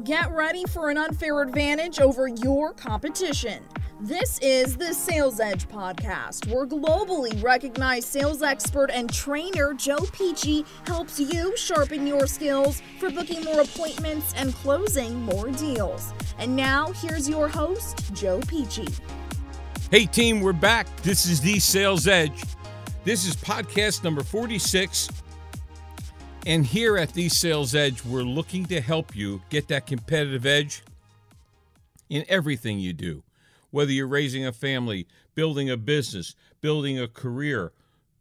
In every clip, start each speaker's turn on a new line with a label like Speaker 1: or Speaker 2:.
Speaker 1: Get ready for an unfair advantage over your competition. This is the Sales Edge podcast, where globally recognized sales expert and trainer Joe Pici helps you sharpen your skills for booking more appointments and closing more deals. And now, here's your host, Joe Pici.
Speaker 2: Hey team, we're back. This is the Sales Edge. This is podcast number 46. And here at the Sales Edge, we're looking to help you get that competitive edge in everything you do. Whether you're raising a family, building a business, building a career.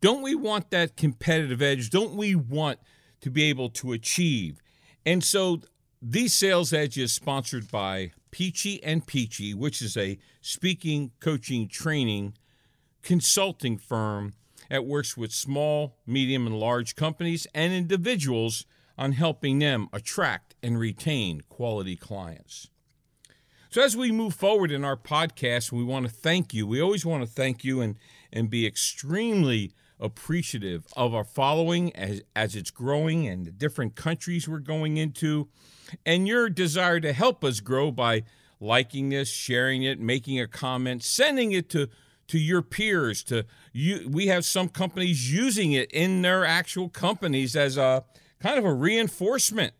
Speaker 2: Don't we want that competitive edge? Don't we want to be able to achieve? And so the Sales Edge is sponsored by Pici & Pici, which is a speaking, coaching, training, consulting firm that works with small, medium, and large companies and individuals on helping them attract and retain quality clients. So as we move forward in our podcast, we want to thank you. We always want to thank you and be extremely appreciative of our following as it's growing and the different countries we're going into, and your desire to help us grow by liking this, sharing it, making a comment, sending it to your peers. To you, we have some companies using it in their actual companies as a kind of a reinforcement,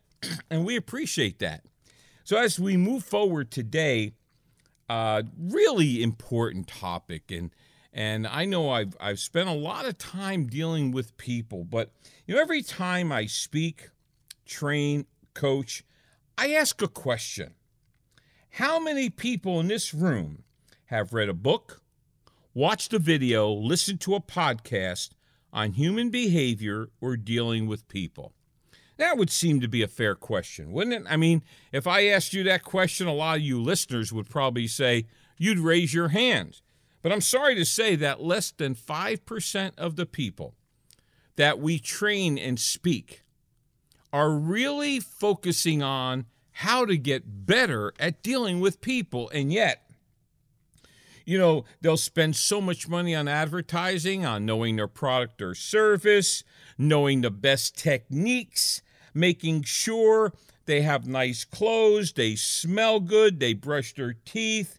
Speaker 2: and we appreciate that. So as we move forward today, really important topic, and I know I've spent a lot of time dealing with people, but every time I speak, train, coach, I ask a question. How many people in this room have read a book, watched a video, listened to a podcast on human behavior or dealing with people? That would seem to be a fair question, wouldn't it? I mean, if I asked you that question, a lot of you listeners would probably say you'd raise your hand. But I'm sorry to say that less than 5% of the people that we train and speak are really focusing on how to get better at dealing with people. And yet, they'll spend so much money on advertising, on knowing their product or service, knowing the best techniques, making sure they have nice clothes, they smell good, they brush their teeth,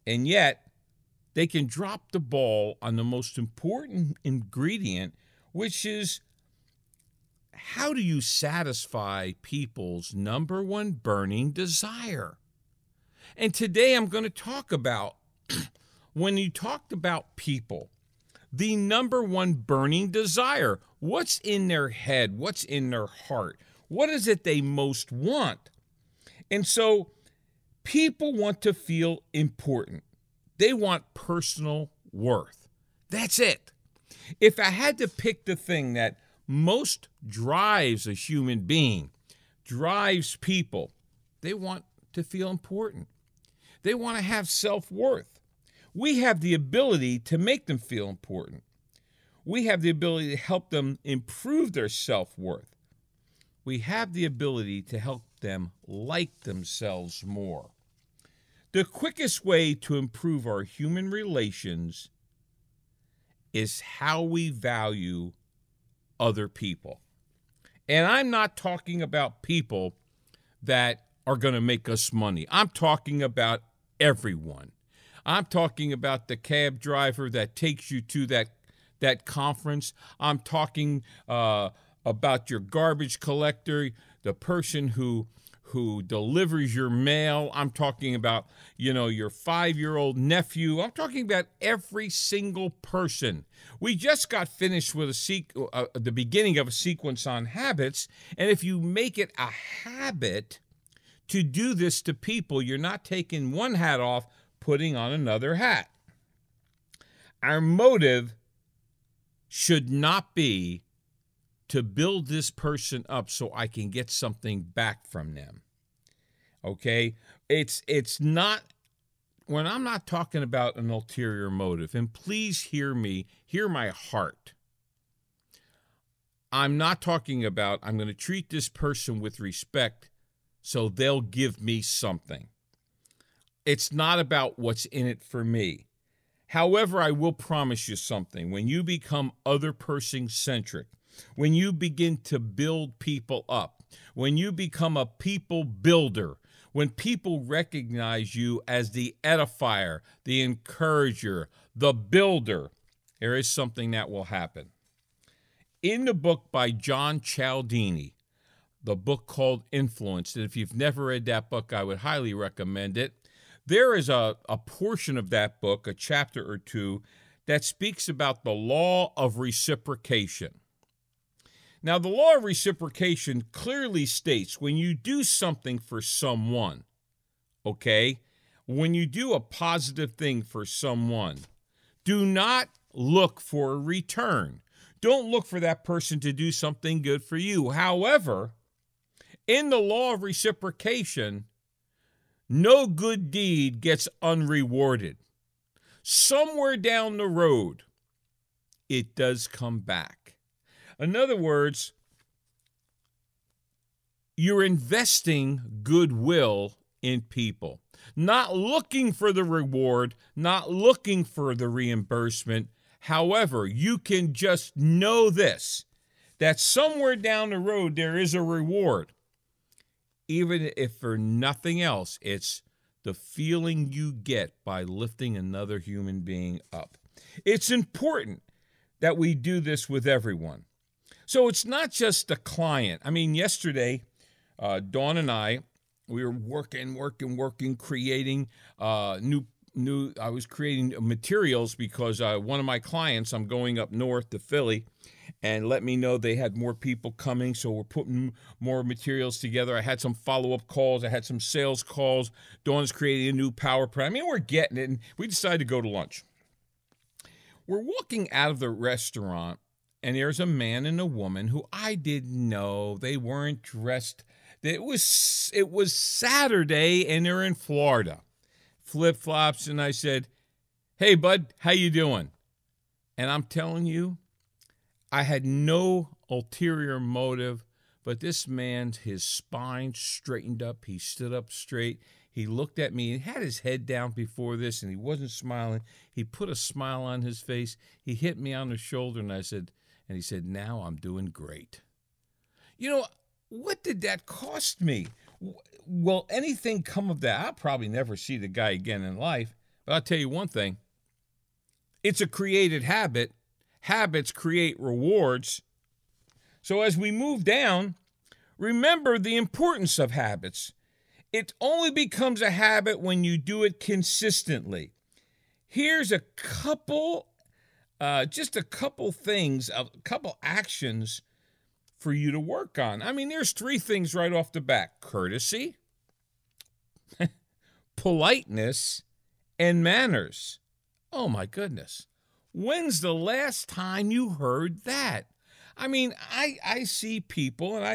Speaker 2: and yet they can drop the ball on the most important ingredient, which is how do you satisfy people's number one burning desire? And today I'm going to talk about, when you talked about people, the number one burning desire. What's in their head? What's in their heart? What is it they most want? And so people want to feel important. They want personal worth. That's it. If I had to pick the thing that most drives a human being, drives people, they want to feel important. They want to have self-worth. We have the ability to make them feel important. We have the ability to help them improve their self-worth. We have the ability to help them like themselves more. The quickest way to improve our human relations is how we value other people. And I'm not talking about people that are going to make us money. I'm talking about everyone. I'm talking about the cab driver that takes you to that conference. I'm talking about your garbage collector, the person who delivers your mail. I'm talking about, your 5-year-old nephew. I'm talking about every single person. We just got finished with the beginning of a sequence on habits, and if you make it a habit to do this to people, you're not taking one hat off, putting on another hat. Our motive should not be to build this person up so I can get something back from them. Okay? It's not, when I'm not talking about an ulterior motive, and please hear me, hear my heart. I'm not talking about I'm going to treat this person with respect so they'll give me something. It's not about what's in it for me. However, I will promise you something. When you become other person centric, when you begin to build people up, when you become a people builder, when people recognize you as the edifier, the encourager, the builder, there is something that will happen. In the book by John Cialdini, the book called Influence, and if you've never read that book, I would highly recommend it. There is a portion of that book, a chapter or two, that speaks about the law of reciprocation. Now, the law of reciprocation clearly states when you do something for someone, okay, when you do a positive thing for someone, do not look for a return. Don't look for that person to do something good for you. However, in the law of reciprocation, no good deed gets unrewarded. Somewhere down the road, it does come back. In other words, you're investing goodwill in people, not looking for the reward, not looking for the reimbursement. However, you can just know this, that somewhere down the road there is a reward. Even if for nothing else, it's the feeling you get by lifting another human being up. It's important that we do this with everyone. So it's not just the client. I mean, yesterday, Dawn and I, we were working, creating I was creating materials because one of my clients, I'm going up north to Philly, and let me know they had more people coming, so we're putting more materials together. I had some follow-up calls. I had some sales calls. Dawn's creating a new PowerPoint. I mean, we're getting it, and we decided to go to lunch. We're walking out of the restaurant, and there's a man and a woman who I didn't know. They weren't dressed. It was Saturday, and they're in Florida. Flip-flops, and I said, "Hey, bud, how you doing?" And I'm telling you, I had no ulterior motive, but this man, his spine straightened up. He stood up straight. He looked at me. He had his head down before this, and he wasn't smiling. He put a smile on his face. He hit me on the shoulder, and he said, "Now I'm doing great." You know, what did that cost me? Will anything come of that? I'll probably never see the guy again in life, but I'll tell you one thing. It's a created habit. Habits create rewards. So as we move down, remember the importance of habits. It only becomes a habit when you do it consistently. Here's a couple, just a couple things, a couple actions for you to work on. I mean, there's 3 things right off the bat: courtesy, politeness, and manners. Oh my goodness. When's the last time you heard that? I mean, I see people, and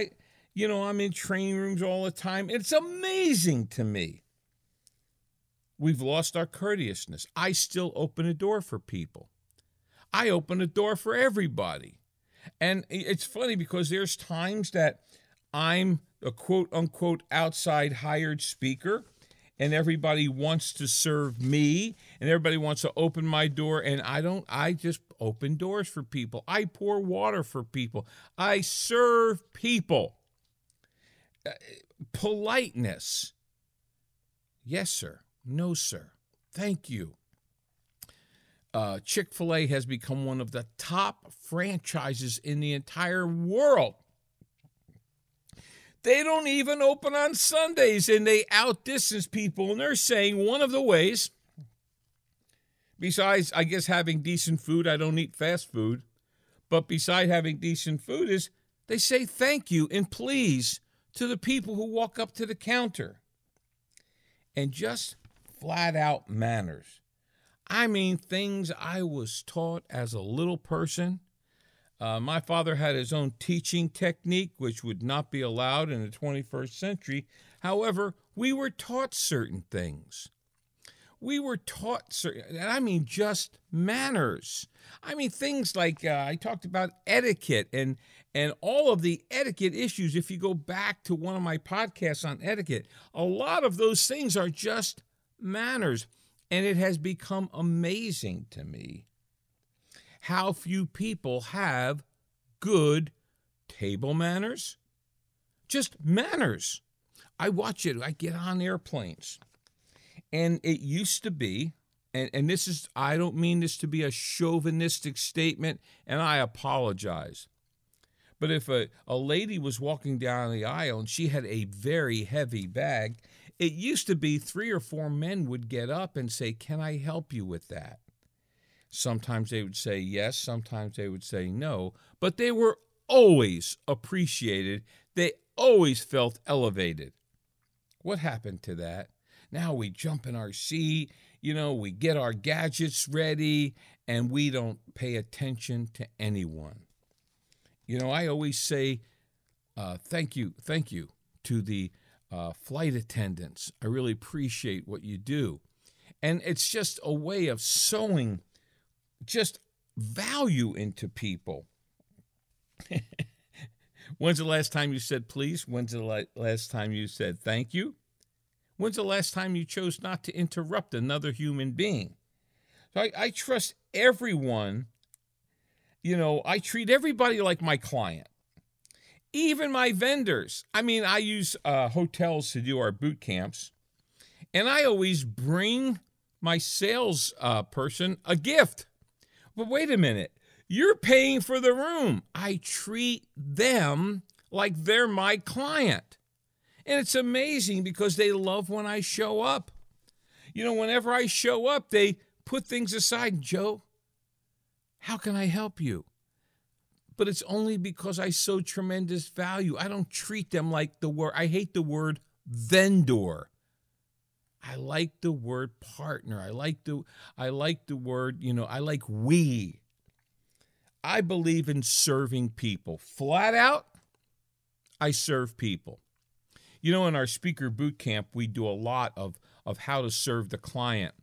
Speaker 2: I'm in training rooms all the time. It's amazing to me. We've lost our courteousness. I still open a door for people. I open a door for everybody. And it's funny because there's times that I'm a quote-unquote outside hired speaker, and everybody wants to serve me, and everybody wants to open my door, and I just open doors for people. I pour water for people. I serve people. Politeness. Yes, sir. No, sir. Thank you. Chick-fil-A has become one of the top franchises in the entire world. They don't even open on Sundays, and they outdistance people. And they're saying one of the ways, besides, I guess, having decent food — I don't eat fast food — but beside having decent food is they say thank you and please to the people who walk up to the counter. And just flat out manners. I mean, things I was taught as a little person. My father had his own teaching technique, which would not be allowed in the 21st century. However, we were taught certain things. We were taught certain, and I mean just manners. I mean things like I talked about etiquette and all of the etiquette issues. If you go back to one of my podcasts on etiquette, a lot of those things are just manners. And it has become amazing to me how few people have good table manners, just manners. I watch it. I get on airplanes. And it used to be, and this is, I don't mean this to be a chauvinistic statement, and I apologize. But if a lady was walking down the aisle and she had a very heavy bag, it used to be 3 or 4 men would get up and say, "Can I help you with that?" Sometimes they would say yes, sometimes they would say no, but they were always appreciated. They always felt elevated. What happened to that? Now we jump in our seat, we get our gadgets ready, and we don't pay attention to anyone. I always say thank you to the flight attendants. I really appreciate what you do. And it's just a way of sowing just value into people. When's the last time you said please? When's the last time you said thank you? When's the last time you chose not to interrupt another human being? So I trust everyone. I treat everybody like my client. Even my vendors. I use hotels to do our boot camps. And I always bring my sales person a gift. But wait a minute. You're paying for the room. I treat them like they're my client. And it's amazing because they love when I show up. Whenever I show up, they put things aside. "Joe, how can I help you?" But it's only because I sow tremendous value. I don't treat them like I hate the word vendor. I like the word partner. I like the word, I like we. I believe in serving people. Flat out, I serve people. In our speaker boot camp, we do a lot of how to serve the client.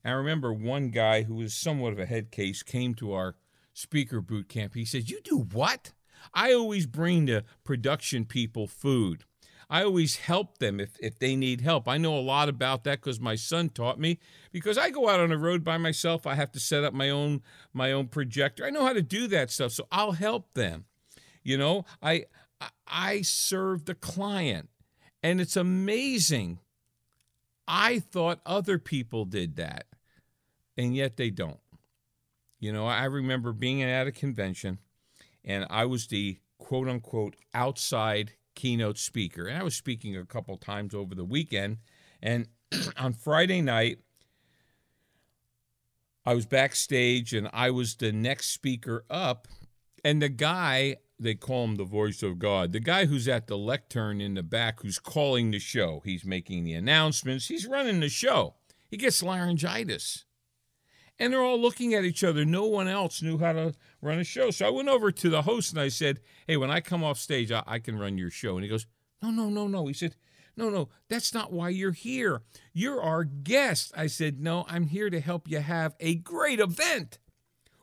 Speaker 2: And I remember one guy who was somewhat of a head case came to our speaker boot camp. He said, "You do what?" "I always bring the production people food. I always help them if they need help. I know a lot about that because my son taught me. Because I go out on the road by myself. I have to set up my own projector. I know how to do that stuff, so I'll help them. I serve the client. And it's amazing. I thought other people did that, and yet they don't. I remember being at a convention, and I was the quote-unquote outside keynote speaker. And I was speaking a couple times over the weekend. And on Friday night, I was backstage, and I was the next speaker up. And the guy, they call him the voice of God, the guy who's at the lectern in the back who's calling the show. He's making the announcements. He's running the show. He gets laryngitis. And they're all looking at each other. No one else knew how to run a show. So I went over to the host and I said, "Hey, when I come off stage, I can run your show." And he goes, No. He said, No, that's not why you're here. You're our guest. I said, "No, I'm here to help you have a great event.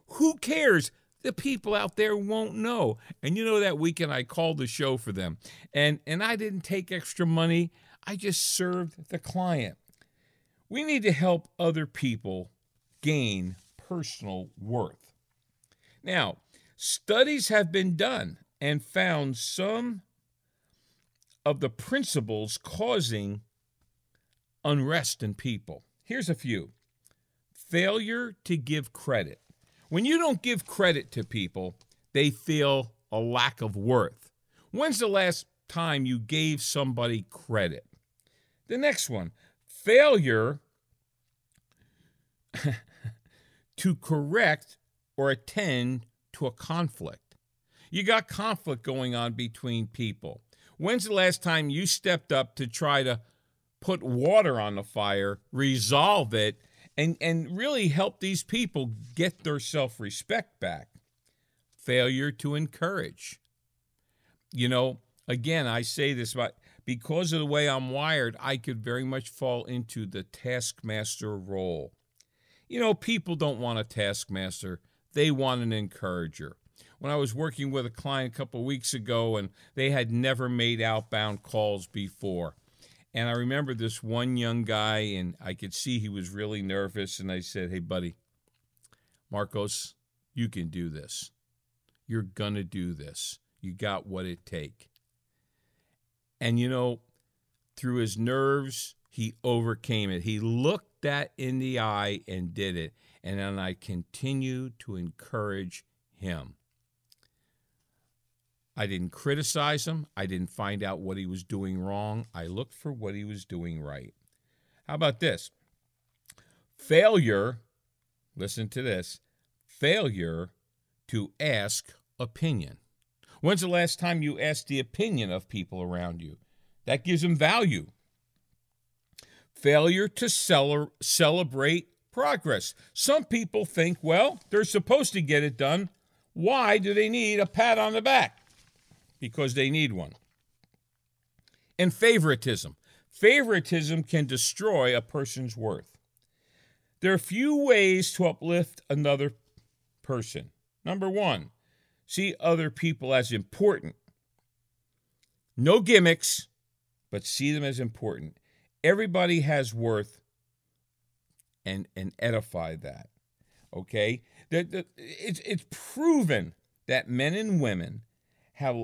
Speaker 2: Who cares? The people out there won't know." And that weekend I called the show for them. And I didn't take extra money. I just served the client. We need to help other people gain personal worth. Now, studies have been done and found some of the principles causing unrest in people. Here's a few. Failure to give credit. When you don't give credit to people, they feel a lack of worth. When's the last time you gave somebody credit? The next one, failure to correct or attend to a conflict. You got conflict going on between people. When's the last time you stepped up to try to put water on the fire, resolve it, and really help these people get their self-respect back? Failure to encourage. Again, I say this, but because of the way I'm wired, I could very much fall into the taskmaster role. People don't want a taskmaster. They want an encourager. When I was working with a client a couple of weeks ago, and they had never made outbound calls before. And I remember this one young guy, and I could see he was really nervous. And I said, "Hey, buddy, Marcos, you can do this. You're going to do this. You got what it takes." And, through his nerves, he overcame it. He looked that in the eye and did it. And then I continued to encourage him. I didn't criticize him. I didn't find out what he was doing wrong. I looked for what he was doing right. How about this? Failure, listen to this, failure to ask opinion. When's the last time you asked the opinion of people around you? That gives them value. Failure to celebrate progress. Some people think, well, they're supposed to get it done. Why do they need a pat on the back? Because they need one. And favoritism. Favoritism can destroy a person's worth. There are few ways to uplift another person. Number one, see other people as important. No gimmicks, but see them as important. Everybody has worth, and edify that. Okay? It's proven that men and women have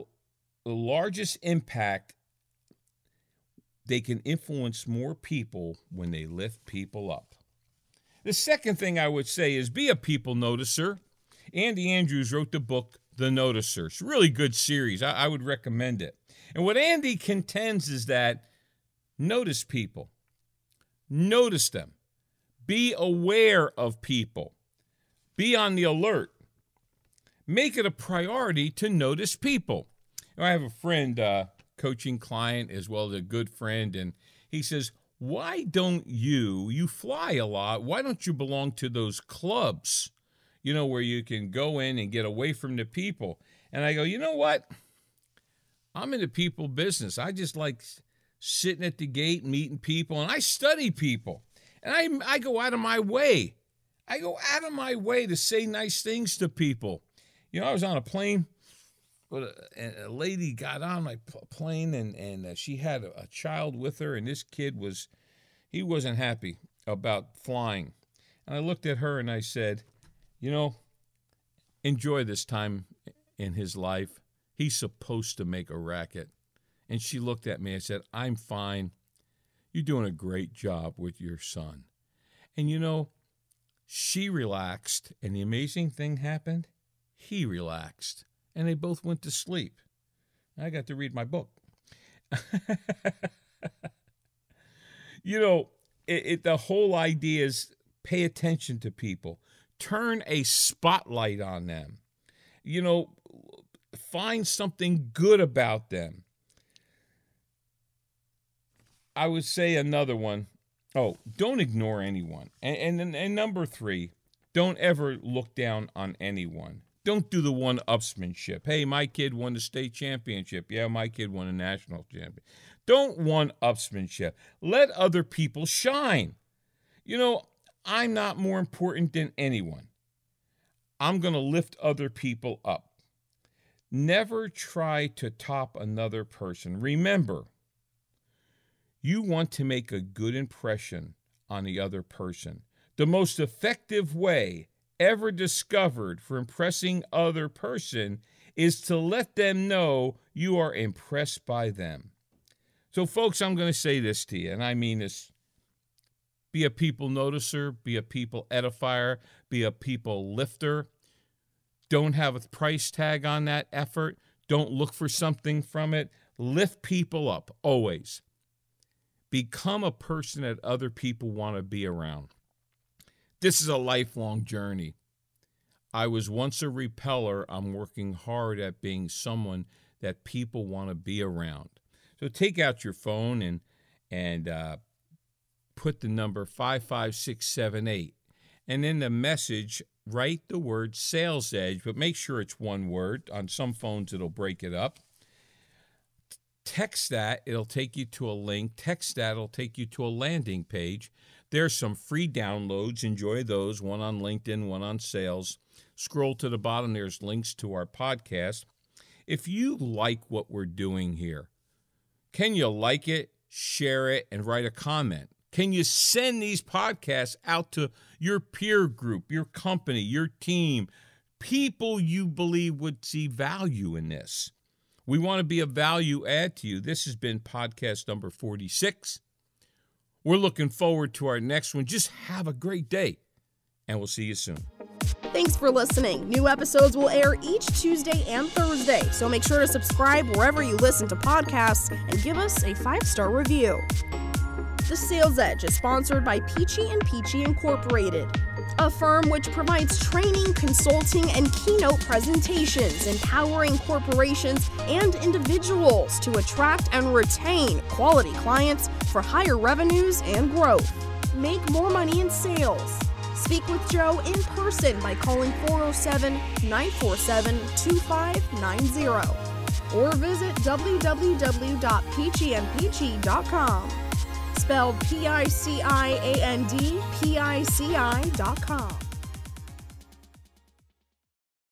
Speaker 2: the largest impact. They can influence more people when they lift people up. The second thing I would say is be a people noticer. Andy Andrews wrote the book, The Noticer. It's a really good series. I would recommend it. And what Andy contends is that notice people. Notice them. Be aware of people. Be on the alert. Make it a priority to notice people. I have a friend, coaching client as well as a good friend, and he says, why don't you fly a lot, why don't you belong to those clubs, where you can go in and get away from the people? And I go, you know what? I'm in the people business. I just like sitting at the gate, meeting people, and I study people. And I go out of my way. I go out of my way to say nice things to people. I was on a plane, but a lady got on my plane, and she had a child with her, and this kid he wasn't happy about flying. And I looked at her and I said, enjoy this time in his life. He's supposed to make a racket. And she looked at me and said, I'm fine. You're doing a great job with your son. And she relaxed, and the amazing thing happened. He relaxed, and they both went to sleep. I got to read my book. The whole idea is pay attention to people. Turn a spotlight on them. Find something good about them. I would say another one. Oh, don't ignore anyone. And number 3, don't ever look down on anyone. Don't do the one-upsmanship. Hey, my kid won the state championship. Yeah, my kid won a national championship. Don't one-upsmanship. Let other people shine. I'm not more important than anyone. I'm going to lift other people up. Never try to top another person. Remember, you want to make a good impression on the other person. The most effective way ever discovered for impressing other person is to let them know you are impressed by them. So, folks, I'm going to say this to you, and I mean this. Be a people noticer, be a people edifier, be a people lifter. Don't have a price tag on that effort. Don't look for something from it. Lift people up, always. Become a person that other people want to be around. This is a lifelong journey. I was once a repeller. I'm working hard at being someone that people want to be around. So take out your phone and put the number 55678. And in the message, write the word Sales Edge, but make sure it's one word. On some phones, it'll break it up. Text that. It'll take you to a link. Text that. It'll take you to a landing page. There's some free downloads. Enjoy those, one on LinkedIn, one on sales. Scroll to the bottom. There's links to our podcast. If you like what we're doing here, can you like it, share it, and write a comment? Can you send these podcasts out to your peer group, your company, your team, people you believe would see value in this? We want to be a value add to you. This has been podcast number 46. We're looking forward to our next one. Just have a great day, and we'll see you soon.
Speaker 1: Thanks for listening. New episodes will air each Tuesday and Thursday, so make sure to subscribe wherever you listen to podcasts and give us a 5-star review. The Sales Edge is sponsored by Peachy & Peachy Incorporated, a firm which provides training, consulting, and keynote presentations, empowering corporations and individuals to attract and retain quality clients for higher revenues and growth. Make more money in sales. Speak with Joe in person by calling 407-947-2590 or visit www.peachyandpeachy.com. Spelled PICIAND, PICI.com.